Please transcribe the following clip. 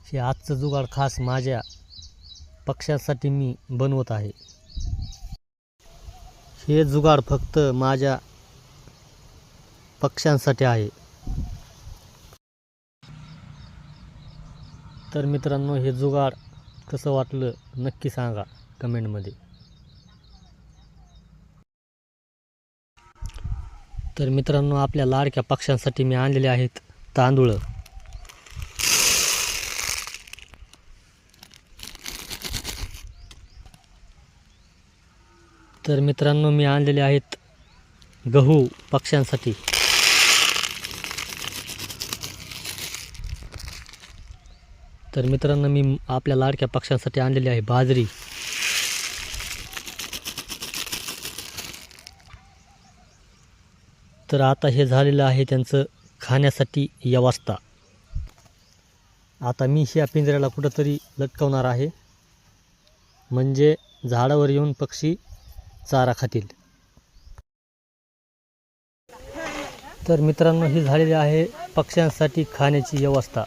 हे आजचं जुगाड खास माझ्या पक्ष्यांसाठी मी बनवत आहे. हे जुगाड फक्त माझ्या पक्ष्यांसाठी आहे. तर मित्रांनो, हे जुगाड कसं वाटलं नक्की सांगा कमेंटमध्ये. तर मित्रांनो, आपल्या लाडक्या पक्ष्यांसाठी मी आणलेले आहेत तांदूळ. तर मित्रांनो, मी आणलेले आहेत गहू पक्ष्यांसाठी. तर मित्रांनो, मी आपल्या लाडक्या पक्ष्यांसाठी आणलेली आहे बाजरी. तर आता हे झालेलं आहे त्यांचं खाण्यासाठी व्यवस्था. आता मी ह्या पिंजऱ्याला कुठंतरी लटकवणार आहे, म्हणजे झाडावर येऊन पक्षी चारा खातील. तर मित्रांनो, ही झालेली आहे पक्ष्यांसाठी खाण्याची व्यवस्था.